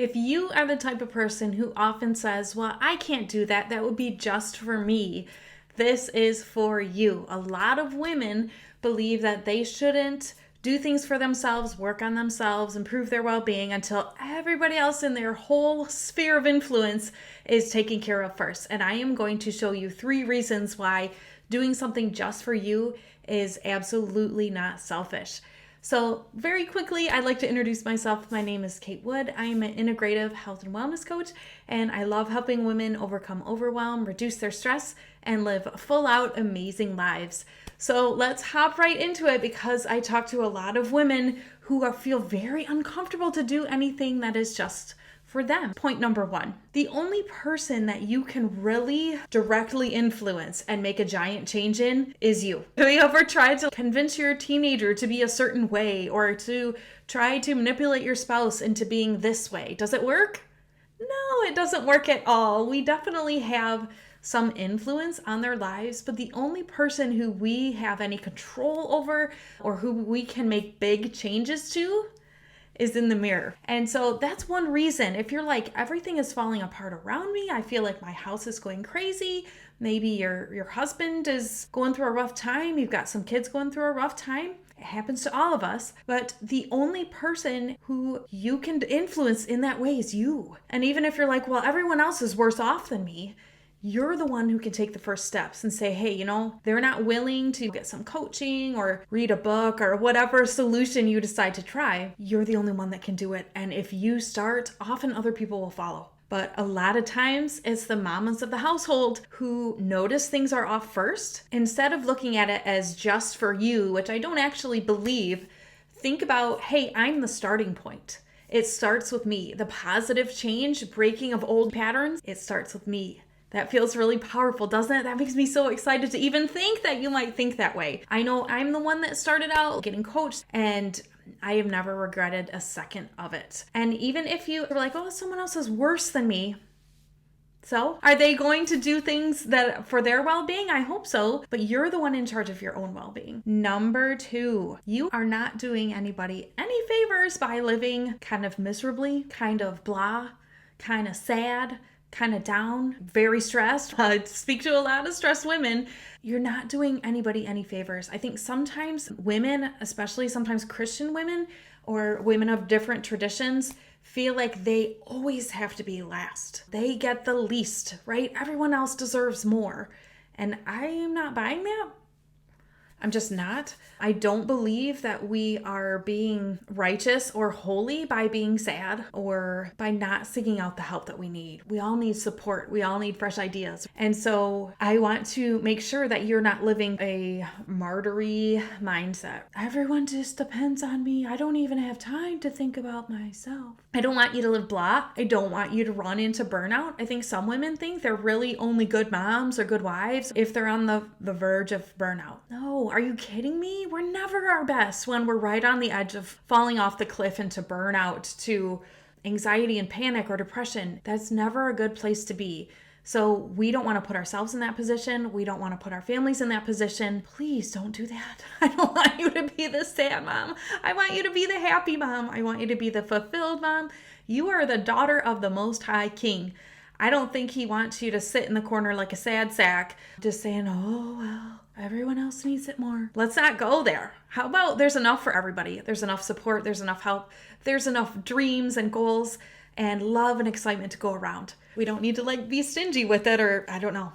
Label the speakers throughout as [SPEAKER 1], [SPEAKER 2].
[SPEAKER 1] If you are the type of person who often says, well, I can't do that, that would be just for me, this is for you. A lot of women believe that they shouldn't do things for themselves, work on themselves, improve their well-being until everybody else in their whole sphere of influence is taken care of first. And I am going to show you 3 reasons why doing something just for you is absolutely not selfish. So very quickly, I'd like to introduce myself. My name is Kate Wood. I am an integrative health and wellness coach, and I love helping women overcome overwhelm, reduce their stress, and live full out amazing lives. So let's hop right into it, because I talk to a lot of women who feel very uncomfortable to do anything that is just for them. Point number 1, the only person that you can really directly influence and make a giant change in is you. Have you ever tried to convince your teenager to be a certain way, or to try to manipulate your spouse into being this way? Does it work? No, it doesn't work at all. We definitely have some influence on their lives, but the only person who we have any control over or who we can make big changes to is in the mirror. And so that's one reason. If you're like, everything is falling apart around me, I feel like my house is going crazy, maybe your husband is going through a rough time, you've got some kids going through a rough time. It happens to all of us, but the only person who you can influence in that way is you. And even if you're like, well, everyone else is worse off than me, you're the one who can take the first steps and say, hey, they're not willing to get some coaching or read a book or whatever solution you decide to try. You're the only one that can do it. And if you start, often other people will follow. But a lot of times it's the mamas of the household who notice things are off first. Instead of looking at it as just for you, which I don't actually believe, think about, hey, I'm the starting point. It starts with me. The positive change, breaking of old patterns, it starts with me. That feels really powerful, doesn't it? That makes me so excited to even think that you might think that way. I know I'm the one that started out getting coached, and I have never regretted a second of it. And even if you are like, oh, someone else is worse than me, so are they going to do things that for their well-being? I hope so, but you're the one in charge of your own well-being. Number 2, you are not doing anybody any favors by living kind of miserably, kind of blah, kind of sad, kind of down, very stressed. Speak to a lot of stressed women. You're not doing anybody any favors. I think sometimes women, especially sometimes Christian women or women of different traditions, feel like they always have to be last. They get the least, right? Everyone else deserves more. And I am not buying that. I'm just not. I don't believe that we are being righteous or holy by being sad or by not seeking out the help that we need. We all need support. We all need fresh ideas. And so I want to make sure that you're not living a martyry mindset. Everyone just depends on me. I don't even have time to think about myself. I don't want you to live blah. I don't want you to run into burnout. I think some women think they're really only good moms or good wives if they're on the verge of burnout. No. Are you kidding me? We're never our best when we're right on the edge of falling off the cliff into burnout, to anxiety and panic or depression. That's never a good place to be. So we don't want to put ourselves in that position. We don't want to put our families in that position. Please don't do that. I don't want you to be the sad mom. I want you to be the happy mom. I want you to be the fulfilled mom. You are the daughter of the Most High King. I don't think he wants you to sit in the corner like a sad sack, just saying, oh, well, everyone else needs it more. Let's not go there. How about there's enough for everybody? There's enough support. There's enough help. There's enough dreams and goals and love and excitement to go around. We don't need to be stingy with it, or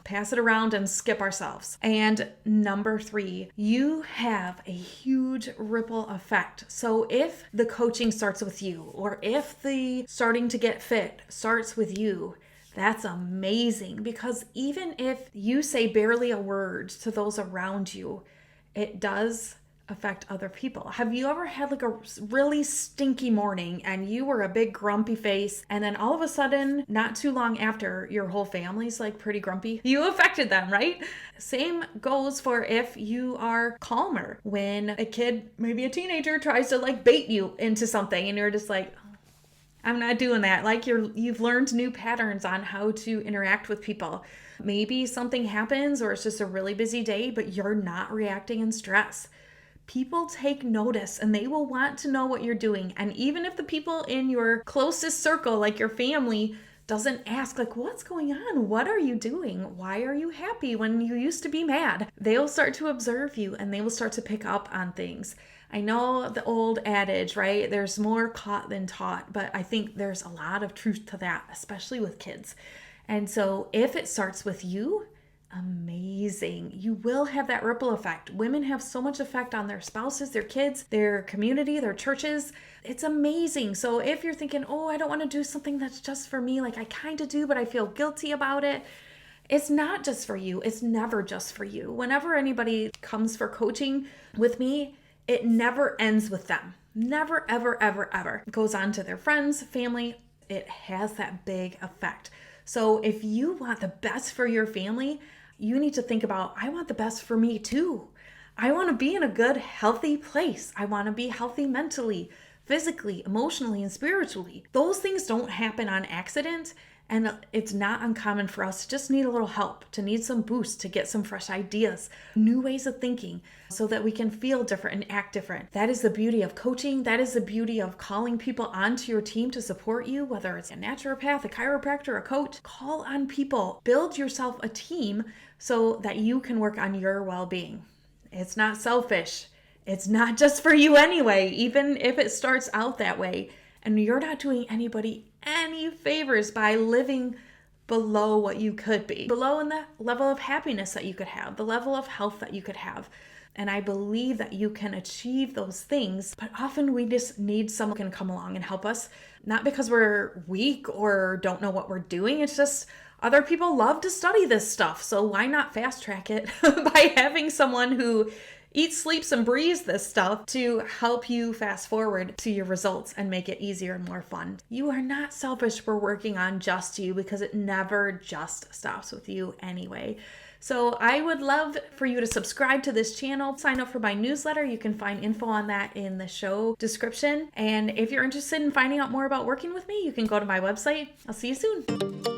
[SPEAKER 1] pass it around and skip ourselves. And number 3, you have a huge ripple effect. So if the coaching starts with you, or if the starting to get fit starts with you, that's amazing, because even if you say barely a word to those around you, it does affect other people. Have you ever had a really stinky morning and you were a big grumpy face, and then all of a sudden, not too long after, your whole family's pretty grumpy? You affected them, right? Same goes for if you are calmer. When a kid, maybe a teenager, tries to bait you into something and you're just like, I'm not doing that. You've learned new patterns on how to interact with people. Maybe something happens or it's just a really busy day, but you're not reacting in stress. people take notice and they will want to know what you're doing. And even if the people in your closest circle, like your family, doesn't ask, like, what's going on? What are you doing? Why are you happy when you used to be mad? They'll start to observe you and they will start to pick up on things. I know the old adage, right? There's more caught than taught, but I think there's a lot of truth to that, especially with kids. And so if it starts with you, amazing. You will have that ripple effect. Women have so much effect on their spouses, their kids, their community, their churches. It's amazing. So if you're thinking, oh, I don't want to do something that's just for me, like I kind of do, but I feel guilty about it. It's not just for you. It's never just for you. Whenever anybody comes for coaching with me, it never ends with them. Never, ever, ever, ever. It goes on to their friends, family. It has that big effect. So if you want the best for your family, you need to think about, I want the best for me too. I want to be in a good, healthy place. I want to be healthy mentally, physically, emotionally, and spiritually. Those things don't happen on accident. And it's not uncommon for us to just need a little help, to need some boost, to get some fresh ideas, new ways of thinking, so that we can feel different and act different. That is the beauty of coaching. That is the beauty of calling people onto your team to support you, whether it's a naturopath, a chiropractor, a coach. Call on people. Build yourself a team so that you can work on your well-being. It's not selfish. It's not just for you anyway, even if it starts out that way. And you're not doing anybody any favors by living below what you could be, below in the level of happiness that you could have, the level of health that you could have. And I believe that you can achieve those things, but often we just need someone who can come along and help us, not because we're weak or don't know what we're doing. It's just other people love to study this stuff. So why not fast track it by having someone who eats, sleeps, and breathes this stuff to help you fast forward to your results and make it easier and more fun. You are not selfish for working on just you, because it never just stops with you anyway. So I would love for you to subscribe to this channel, sign up for my newsletter. You can find info on that in the show description. And if you're interested in finding out more about working with me, you can go to my website. I'll see you soon.